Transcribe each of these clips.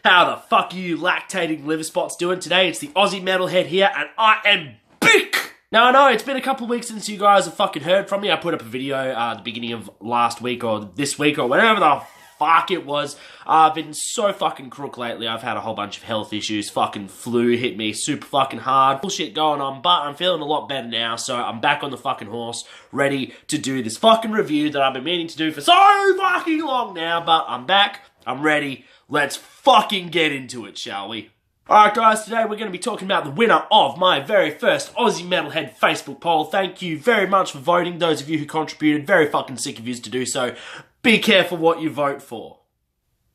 How the fuck are you lactating liver spots doing today? It's the Aussie Metalhead here, and I am back! Now I know it's been a couple of weeks since you guys have fucking heard from me. I put up a video at the beginning of last week or this week or whatever the fuck it was. I've been so fucking crook lately. I've had a whole bunch of health issues. Fucking flu hit me super fucking hard. Bullshit going on, but I'm feeling a lot better now, so I'm back on the fucking horse, ready to do this fucking review that I've been meaning to do for so fucking long now, but I'm back, I'm ready. Let's fucking get into it, shall we? Alright guys, today we're going to be talking about the winner of my very first Aussie Metalhead Facebook poll. Thank you very much for voting, those of you who contributed. Very fucking sick of you to do so. Be careful what you vote for.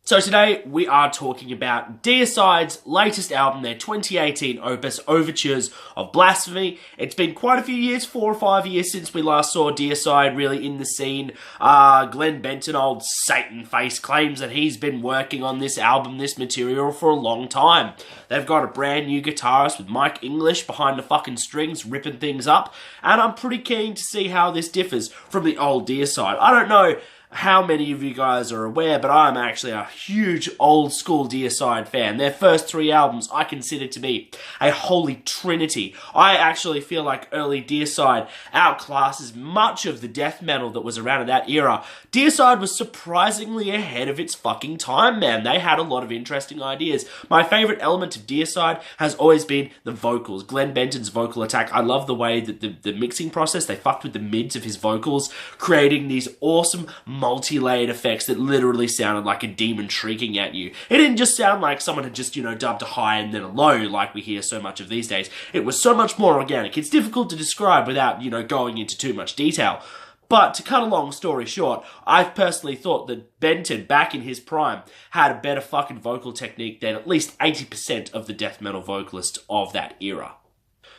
So today we are talking about Deicide's latest album, their 2018 opus, Overtures of Blasphemy. It's been quite a few years, 4 or 5 years since we last saw Deicide really in the scene. Glenn Benton, old Satan face, claims that he's been working on this album, this material, for a long time. They've got a brand new guitarist with Mike English behind the fucking strings, ripping things up, and I'm pretty keen to see how this differs from the old Deicide. I don't know how many of you guys are aware, but I'm actually a huge old school Deicide fan. Their first 3 albums I consider to be a holy trinity. I actually feel like early Deicide outclasses much of the death metal that was around in that era. Deicide was surprisingly ahead of its fucking time, man. They had a lot of interesting ideas. My favourite element of Deicide has always been the vocals. Glenn Benton's vocal attack. I love the way that the mixing process, they fucked with the mids of his vocals, creating these awesome multi-layered effects that literally sounded like a demon shrieking at you. It didn't just sound like someone had just, dubbed a high and then a low like we hear so much of these days. It was so much more organic. It's difficult to describe without, going into too much detail. But to cut a long story short, I've personally thought that Benton, back in his prime, had a better fucking vocal technique than at least 80% of the death metal vocalists of that era.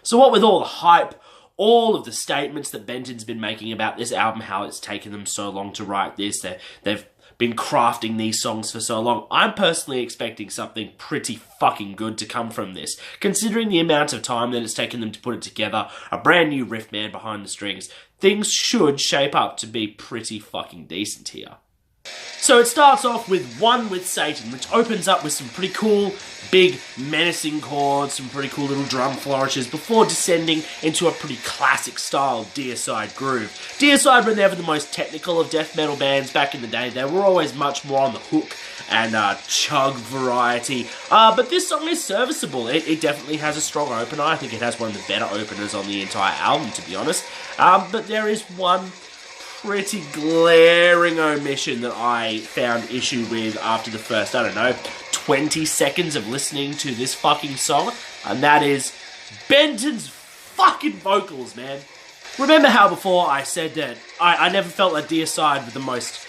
So what with all the hype, all of the statements that Benton's been making about this album, how it's taken them so long to write this, they've been crafting these songs for so long, I'm personally expecting something pretty fucking good to come from this. Considering the amount of time that it's taken them to put it together, a brand new riff man behind the strings, things should shape up to be pretty fucking decent here. So it starts off with One with Satan, which opens up with some pretty cool, big, menacing chords, some pretty cool little drum flourishes, before descending into a pretty classic-style Deicide groove. Deicide were never the most technical of death metal bands back in the day. They were always much more on the hook and chug variety. But this song is serviceable. It definitely has a strong opener. I think it has one of the better openers on the entire album, to be honest. But there is one pretty glaring omission that I found issue with after the first, 20 seconds of listening to this fucking song, and that is Benton's fucking vocals, man. Remember how before I said that I never felt that Deicide were the most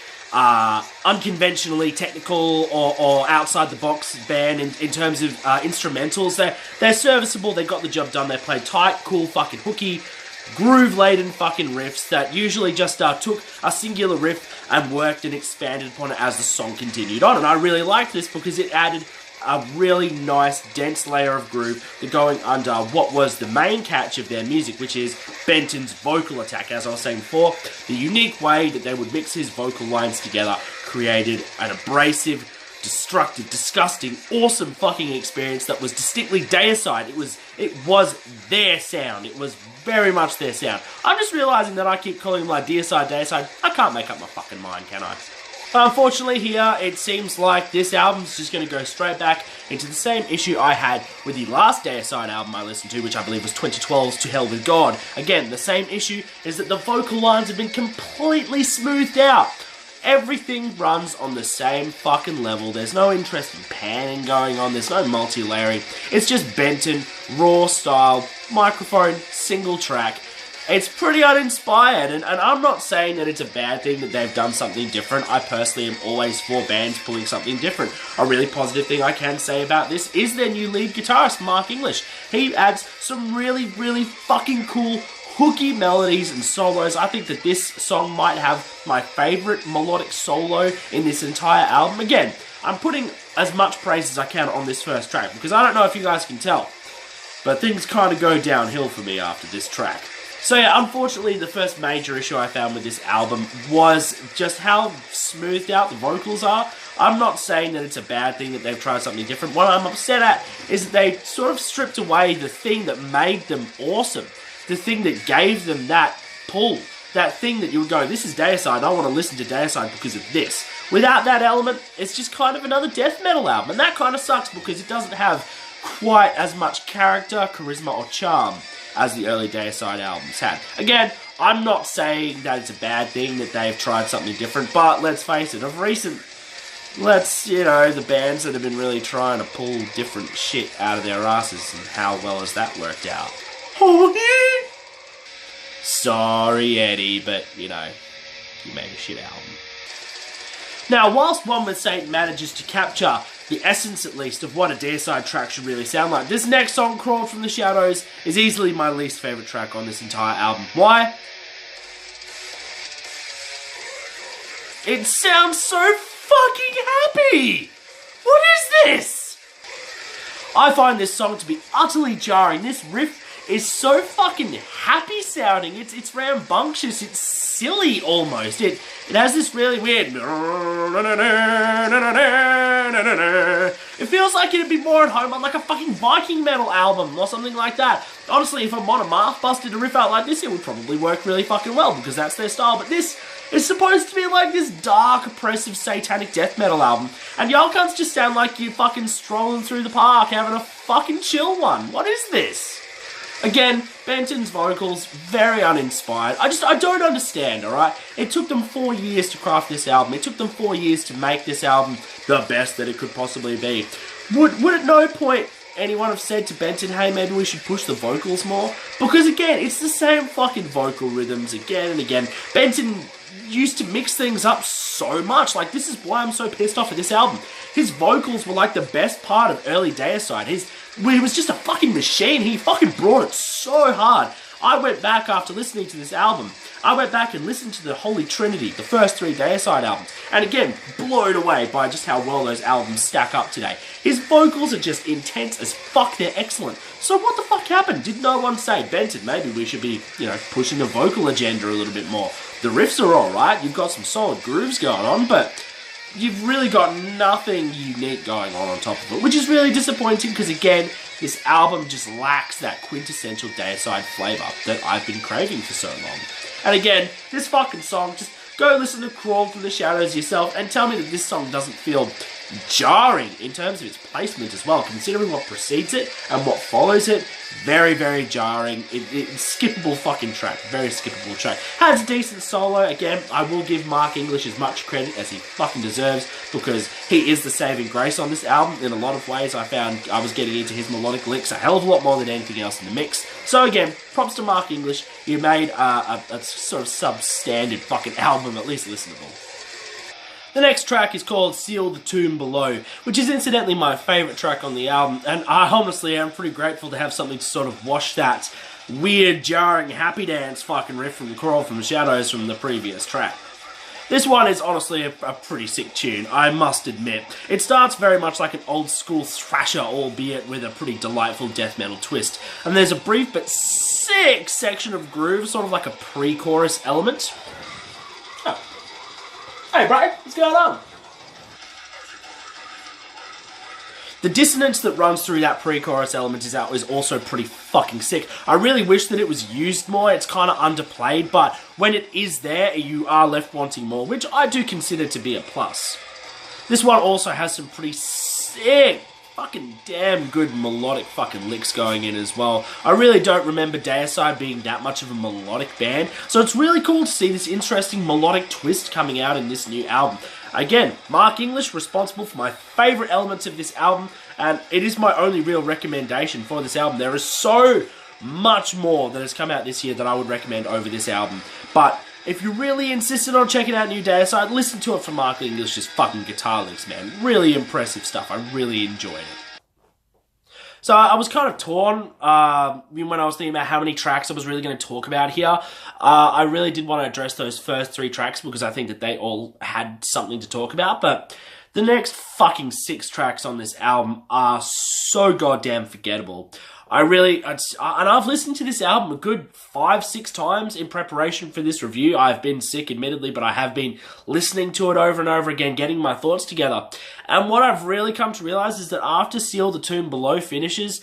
unconventionally technical or outside-the-box band in terms of instrumentals? They're serviceable, they got the job done, they played tight, cool, fucking hooky, groove-laden fucking riffs that usually just took a singular riff and worked and expanded upon it as the song continued on. And I really liked this because it added a really nice, dense layer of groove that going under what was the main catch of their music, which is Benton's vocal attack. As I was saying before, the unique way that they would mix his vocal lines together created an abrasive, destructive, disgusting, awesome fucking experience that was distinctly Deicide. It was their sound. It was very much their sound. I'm just realizing that I keep calling them like Deicide. I can't make up my fucking mind, can I? Unfortunately here, it seems like this album's just going to go straight back into the same issue I had with the last Deicide album I listened to, which I believe was 2012's To Hell With God. Again, the same issue is that the vocal lines have been completely smoothed out. Everything runs on the same fucking level. There's no interesting panning going on. There's no multi-layering. It's just Benton, raw style, microphone, single track. It's pretty uninspired, and I'm not saying that it's a bad thing that they've done something different. I personally am always for bands pulling something different. A really positive thing I can say about this is their new lead guitarist, Mark English. He adds some really, really fucking cool hooky melodies and solos. I think that this song might have my favourite melodic solo in this entire album. Again, I'm putting as much praise as I can on this first track, because I don't know if you guys can tell, but things kind of go downhill for me after this track. So yeah, unfortunately, the first major issue I found with this album was just how smoothed out the vocals are. I'm not saying that it's a bad thing that they've tried something different. What I'm upset at is that they sort of stripped away the thing that made them awesome. The thing that gave them that pull. That thing that you would go, this is Deicide, I want to listen to Deicide because of this. Without that element, it's just kind of another death metal album. And that kind of sucks because it doesn't have quite as much character, charisma, or charm as the early Deicide albums had. Again, I'm not saying that it's a bad thing that they've tried something different, but let's face it, of recent, the bands that have been really trying to pull different shit out of their asses, and how well has that worked out? Sorry, Eddie, but, you made a shit album. Now, whilst One with Saint manages to capture the essence, at least, of what a Deicide track should really sound like, this next song, Crawled from the Shadows, is easily my least favourite track on this entire album. Why? It sounds so fucking happy! What is this? I find this song to be utterly jarring. This riff is so fucking happy sounding. It's rambunctious. It's silly almost. It has this really weird. It feels like it'd be more at home on like a fucking Viking metal album or something like that. Honestly, if a Monomath busted a riff out like this, it would probably work really fucking well because that's their style. But this is supposed to be like this dark, oppressive, satanic death metal album, and y'all cunts just sound like you're fucking strolling through the park having a fucking chill one. What is this? Again, Benton's vocals, very uninspired. I don't understand, alright? It took them 4 years to craft this album. It took them 4 years to make this album the best that it could possibly be. Would at no point anyone have said to Benton, hey, maybe we should push the vocals more? Because again, it's the same fucking vocal rhythms again and again. Benton used to mix things up so much. Like, this is why I'm so pissed off at this album. His vocals were like the best part of early Deicide. He was just a fucking machine. He fucking brought it so hard. I went back after listening to this album. I went back and listened to the Holy Trinity, the first 3 Deicide albums. And again, blown away by just how well those albums stack up today. His vocals are just intense as fuck. They're excellent. So what the fuck happened? Did no one say, Benton, maybe we should be, pushing the vocal agenda a little bit more? The riffs are alright. You've got some solid grooves going on, but you've really got nothing unique going on top of it, which is really disappointing because, again, this album just lacks that quintessential Deicide flavour that I've been craving for so long. And again, this fucking song, just go listen to Crawl from the Shadows yourself and tell me that this song doesn't feel jarring in terms of its placement as well, considering what precedes it and what follows it. Very, very jarring. It's skippable fucking track. Very skippable track. Has a decent solo. Again, I will give Mark English as much credit as he fucking deserves because he is the saving grace on this album. In a lot of ways, I found I was getting into his melodic licks a hell of a lot more than anything else in the mix. So again, props to Mark English. You made a sort of substandard fucking album, at least listenable. The next track is called Seal the Tomb Below, which is incidentally my favourite track on the album, and I honestly am pretty grateful to have something to sort of wash that weird, jarring, happy dance fucking riff from Crawl from the Shadows from the previous track. This one is honestly a pretty sick tune, I must admit. It starts very much like an old school thrasher, albeit with a pretty delightful death metal twist. And there's a brief but sick section of groove, sort of like a pre-chorus element. Oh. Hey bro, what's going on? The dissonance that runs through that pre-chorus element is also pretty fucking sick. I really wish that it was used more. It's kind of underplayed, but when it is there, you are left wanting more, which I do consider to be a plus. This one also has some pretty sick, fucking damn good melodic fucking licks going in as well. I really don't remember Deicide being that much of a melodic band, so it's really cool to see this interesting melodic twist coming out in this new album. Again, Mark English responsible for my favourite elements of this album, and it is my only real recommendation for this album. There is so much more that has come out this year that I would recommend over this album, but if you really insisted on checking out new Deicide, listen to it from Mark English's fucking guitar licks, man. Really impressive stuff. I really enjoyed it. So I was kind of torn when I was thinking about how many tracks I was really going to talk about here. I really did want to address those first 3 tracks because I think that they all had something to talk about, but The next fucking 6 tracks on this album are so goddamn forgettable. And I've listened to this album a good 5-6 times in preparation for this review. I've been sick, admittedly, but I have been listening to it over and over again, getting my thoughts together. And what I've really come to realize is that after Seal the Tomb Below finishes,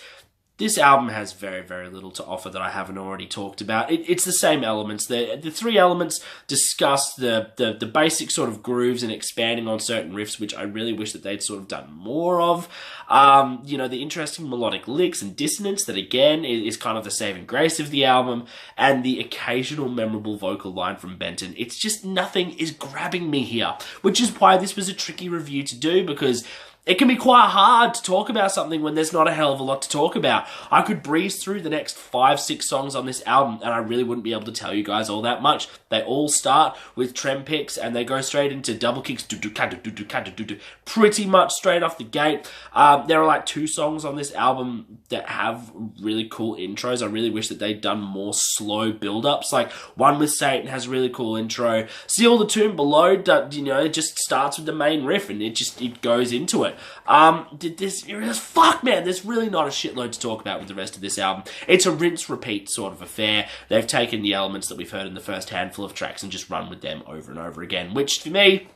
this album has very, very little to offer that I haven't already talked about. It's the same elements. The 3 elements discuss the basic sort of grooves and expanding on certain riffs, which I really wish that they'd sort of done more of. The interesting melodic licks and dissonance that, again, is kind of the saving grace of the album, and the occasional memorable vocal line from Benton. It's just nothing is grabbing me here, which is why this was a tricky review to do, because it can be quite hard to talk about something when there's not a hell of a lot to talk about. I could breeze through the next 5-6 songs on this album and I really wouldn't be able to tell you guys all that much. They all start with trem picks and they go straight into double kicks, pretty much straight off the gate. There are like 2 songs on this album that have really cool intros. I really wish that they'd done more slow build-ups. Like One With Satan has a really cool intro. Seal the Tomb Below, it just starts with the main riff and it goes into it. There's really not a shitload to talk about with the rest of this album. It's a rinse-repeat sort of affair. They've taken the elements that we've heard in the first handful of tracks and just run with them over and over again, which for me,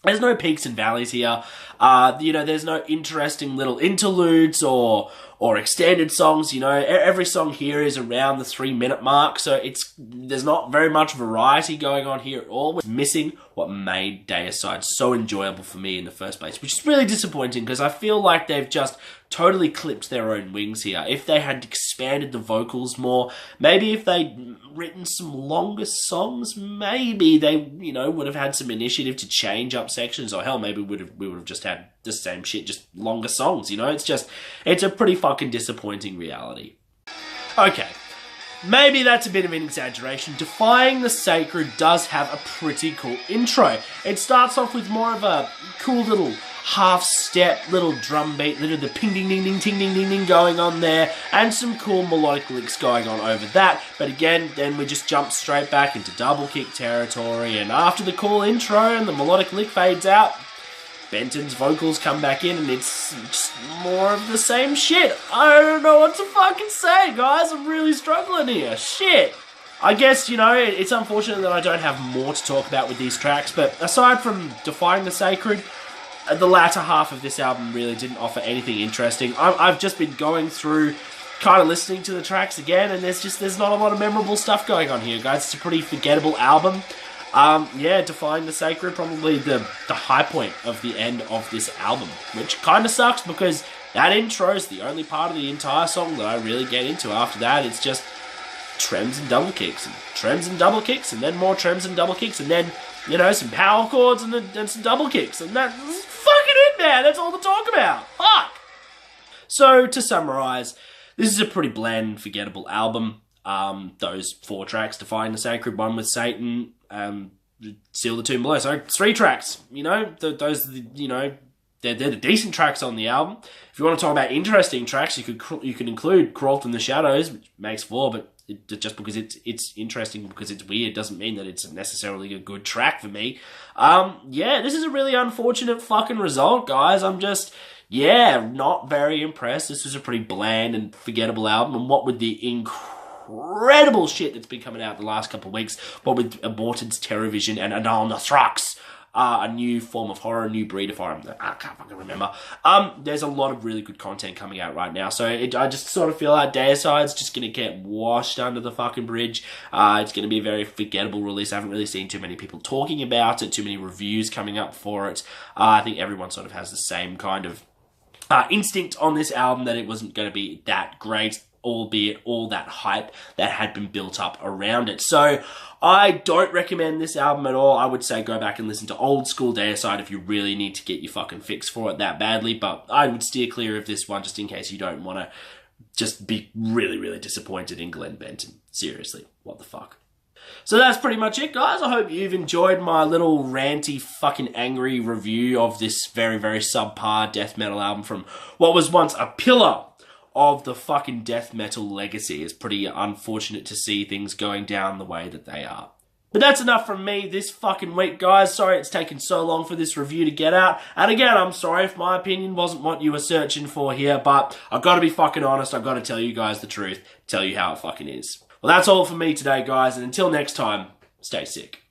there's no peaks and valleys here. There's no interesting little interludes or extended songs. Every song here is around the 3-minute mark, so there's not very much variety going on here at all. It's missing what made Deicide so enjoyable for me in the first place, which is really disappointing because I feel like they've just totally clipped their own wings here. If they had expanded the vocals more, maybe if they'd written some longer songs, maybe they, would have had some initiative to change up sections, or hell, maybe we would have just had the same shit, just longer songs, It's a pretty fucking disappointing reality. Okay. Maybe that's a bit of an exaggeration. Defying the Sacred does have a pretty cool intro. It starts off with more of a cool little half-step, little drum beat, the ping ding ding ding ting ding ding ding going on there, and some cool melodic licks going on over that. But again, then we just jump straight back into double kick territory, and after the cool intro and the melodic lick fades out, Benton's vocals come back in and it's just more of the same shit. I don't know what to fucking say, guys. I'm really struggling here. Shit. I guess, it's unfortunate that I don't have more to talk about with these tracks, but aside from Defying the Sacred, the latter half of this album really didn't offer anything interesting. I've just been going through, kind of listening to the tracks again, and there's not a lot of memorable stuff going on here, guys. It's a pretty forgettable album. Defying the Sacred, probably the high point of the end of this album, which kind of sucks because that intro is the only part of the entire song that I really get into. After that, it's just trems and double kicks, and trems and double kicks, and then more trems and double kicks, and then, some power chords and some double kicks, and that's fucking it, man. That's all to talk about. Fuck! So, to summarize, this is a pretty bland and forgettable album. Those 4 tracks, Defying the Sacred, One With Satan, Seal the Tomb Below. So 3 tracks, those, they're the decent tracks on the album. If you want to talk about interesting tracks, you could include Crawl From the Shadows, which makes 4, but just because it's interesting because it's weird doesn't mean that it's necessarily a good track for me. This is a really unfortunate fucking result, guys. I'm just, not very impressed. This was a pretty bland and forgettable album, and what with the incredible shit that's been coming out the last couple of weeks, but with Aborted's Terrorvision and Anal Nathrax, a new form of horror, a new breed of horror, I can't fucking remember. There's a lot of really good content coming out right now, so I just sort of feel like Deicide's just going to get washed under the fucking bridge. It's going to be a very forgettable release. I haven't really seen too many people talking about it, too many reviews coming up for it. I think everyone sort of has the same kind of instinct on this album that it wasn't going to be that great, albeit all that hype that had been built up around it. So I don't recommend this album at all. I would say go back and listen to old school Deicide if you really need to get your fucking fix for it that badly, but I would steer clear of this one just in case you don't want to just be really, really disappointed in Glenn Benton. Seriously, what the fuck? So that's pretty much it, guys. I hope you've enjoyed my little ranty, fucking angry review of this very, very subpar death metal album from what was once a pillar of the fucking death metal legacy. It's pretty unfortunate to see things going down the way that they are. But that's enough from me this fucking week, guys. Sorry it's taken so long for this review to get out. And again, I'm sorry if my opinion wasn't what you were searching for here, but I've got to be fucking honest. I've got to tell you guys the truth. Tell you how it fucking is. Well, that's all for me today, guys. And until next time, stay sick.